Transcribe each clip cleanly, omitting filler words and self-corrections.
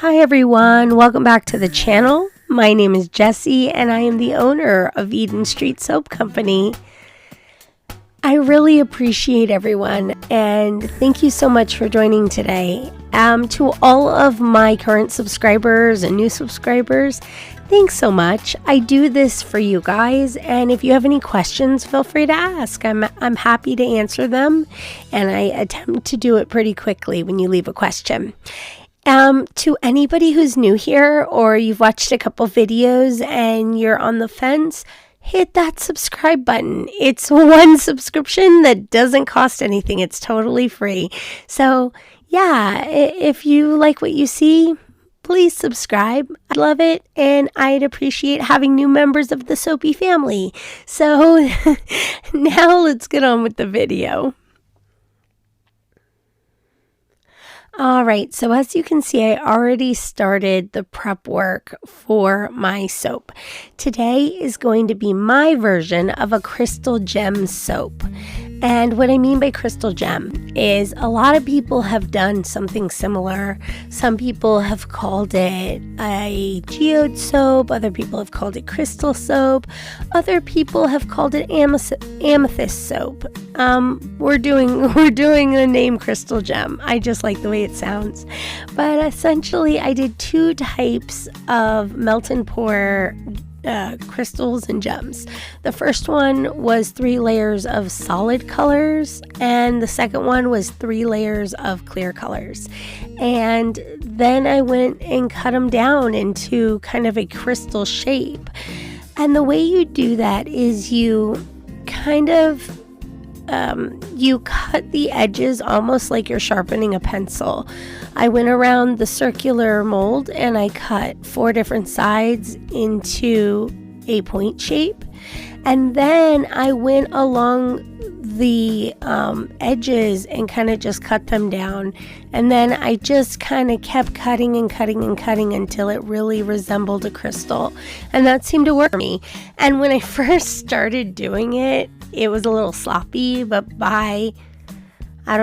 Hi everyone, welcome back to the channel. My name is Jessie and I am the owner of Eden Street Soap Company. I really appreciate everyone and thank you so much for joining today. To all of my current subscribers and new subscribers, thanks so much. I do this for you guys, and if you have any questions, feel free to ask. I'm happy to answer them, and I attempt to do it pretty quickly when you leave a question. To anybody who's new here or you've watched a couple videos and you're on the fence, hit that subscribe button. It's one subscription that doesn't cost anything. It's totally free. So yeah, if you like what you see, please subscribe. I'd love it, and I'd appreciate having new members of the Soapy family. So now let's get on with the video. All right, so as you can see, I already started the prep work for my soap. Today is going to be my version of a crystal gem soap. And what I mean by crystal gem is a lot of people have done something similar. Some people have called it a geode soap. Other people have called it crystal soap. Other people have called it amethyst soap. We're doing the name crystal gem. I just like the way it sounds. But essentially, I did two types of melt and pour crystals and gems. The first one was 3 layers of solid colors, and the second one was 3 layers of clear colors. And then I went and cut them down into kind of a crystal shape. And the way you do that is you kind of you cut the edges almost like you're sharpening a pencil. I went around the circular mold and I cut 4 different sides into a point shape. And then I went along the edges and kind of just cut them down. And then I just kind of kept cutting and cutting and cutting until it really resembled a crystal. And that seemed to work for me. And when I first started doing it, it was a little sloppy, but by my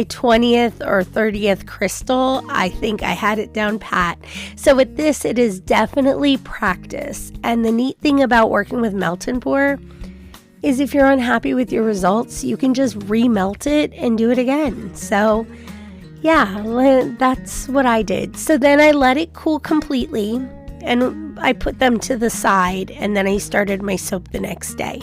20th or 30th crystal, I think I had it down pat. So with this, it is definitely practice. And the neat thing about working with melt and pour is if you're unhappy with your results, you can just remelt it and do it again. So yeah, that's what I did. So then I let it cool completely and I put them to the side, and then I started my soap the next day.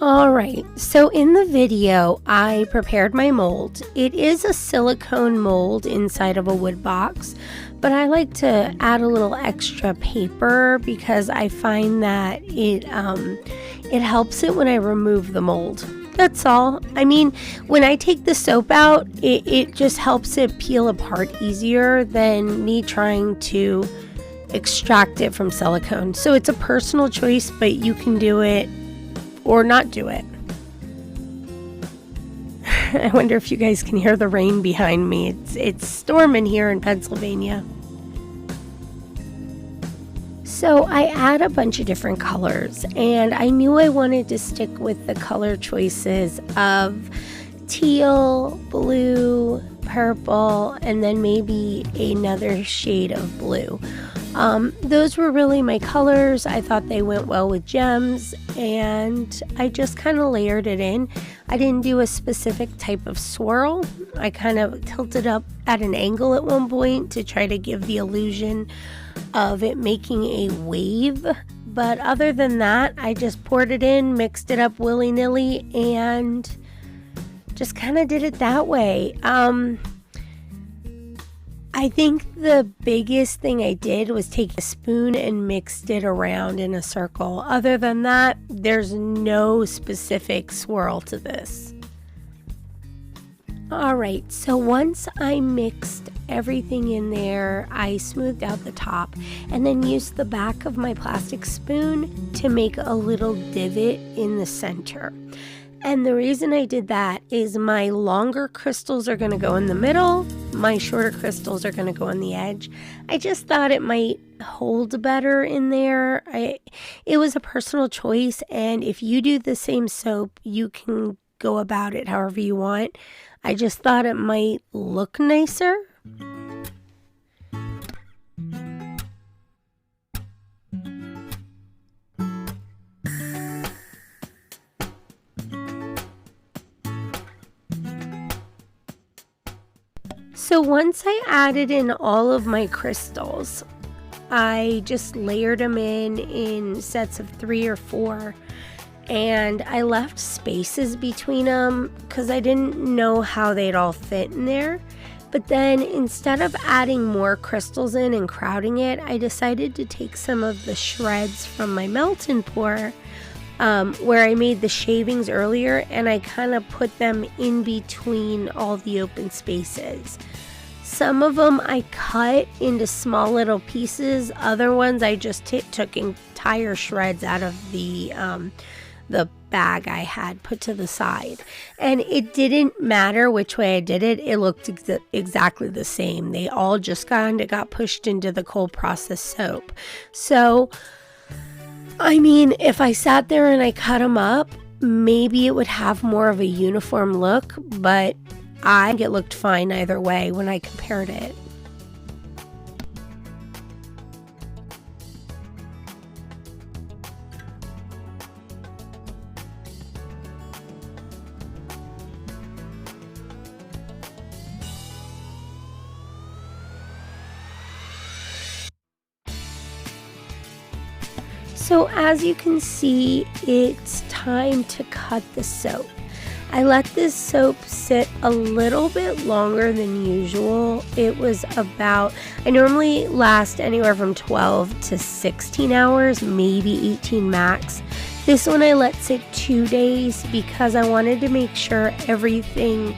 Alright, so in the video, I prepared my mold. It is a silicone mold inside of a wood box, but I like to add a little extra paper because I find that it helps it when I remove the mold. That's all. I mean, when I take the soap out, it just helps it peel apart easier than me trying to extract it from silicone. So it's a personal choice, but you can do it or not do it. I wonder if you guys can hear the rain behind me. It's storming here in Pennsylvania. So I add a bunch of different colors, and I knew I wanted to stick with the color choices of teal, blue, purple, and then maybe another shade of blue. Those were really my colors. I thought they went well with gems, and I just kind of layered it in. I didn't do a specific type of swirl. I kind of tilted up at an angle at one point to try to give the illusion of it making a wave. But other than that, I just poured it in, mixed it up willy-nilly, and just kind of did it that way. I think the biggest thing I did was take a spoon and mixed it around in a circle. Other than that, there's no specific swirl to this. Alright, so once I mixed everything in there, I smoothed out the top and then used the back of my plastic spoon to make a little divot in the center. And the reason I did that is my longer crystals are going to go in the middle, my shorter crystals are going to go on the edge. I just thought it might hold better in there. It was a personal choice, and if you do the same soap, you can go about it however you want. I just thought it might look nicer. So once I added in all of my crystals, I just layered them in sets of 3 or 4, and I left spaces between them because I didn't know how they'd all fit in there. But then instead of adding more crystals in and crowding it, I decided to take some of the shreds from my melt and pour, where I made the shavings earlier, and I kind of put them in between all the open spaces. Some of them I cut into small little pieces. Other ones I just took entire shreds out of the bag I had put to the side. And it didn't matter which way I did it. It looked exactly the same. They all just kind of got pushed into the cold process soap. So, I mean, if I sat there and I cut them up, maybe it would have more of a uniform look, but I think it looked fine either way when I compared it. So as you can see, it's time to cut the soap. I let this soap sit a little bit longer than usual. It was about, I normally last anywhere from 12 to 16 hours, maybe 18 max. This one I let sit 2 days because I wanted to make sure everything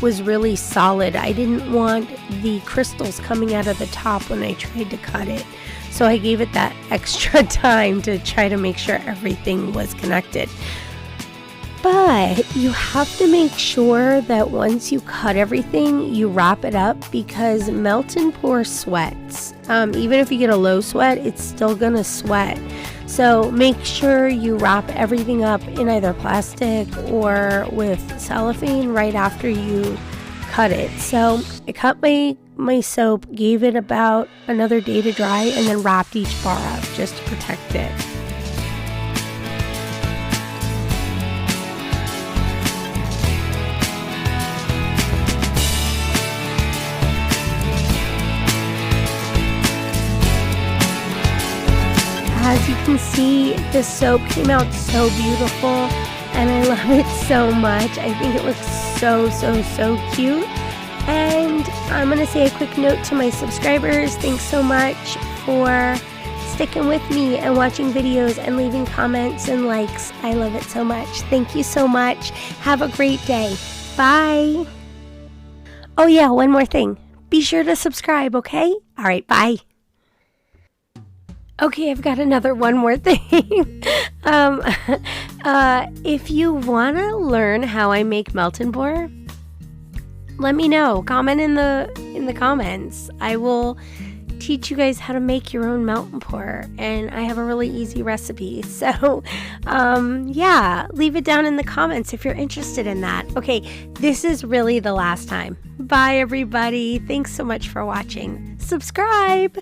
was really solid. I didn't want the crystals coming out of the top when I tried to cut it. So I gave it that extra time to try to make sure everything was connected. But you have to make sure that once you cut everything, you wrap it up because melt and pour sweats. Even if you get a low sweat, it's still gonna sweat. So make sure you wrap everything up in either plastic or with cellophane right after you cut it. So I cut my soap, gave it about another day to dry, and then wrapped each bar up just to protect it. As you can see, the soap came out so beautiful and I love it so much. I think it looks so cute. And I'm going to say a quick note to my subscribers. Thanks so much for sticking with me and watching videos and leaving comments and likes. I love it so much. Thank you so much. Have a great day. Bye. Oh yeah, one more thing. Be sure to subscribe, okay? All right, bye. Okay, I've got one more thing. If you want to learn how I make melt and pour, let me know. Comment in the comments. I will teach you guys how to make your own melt and pour, and I have a really easy recipe. So, yeah, leave it down in the comments if you're interested in that. Okay, this is really the last time. Bye, everybody. Thanks so much for watching. Subscribe.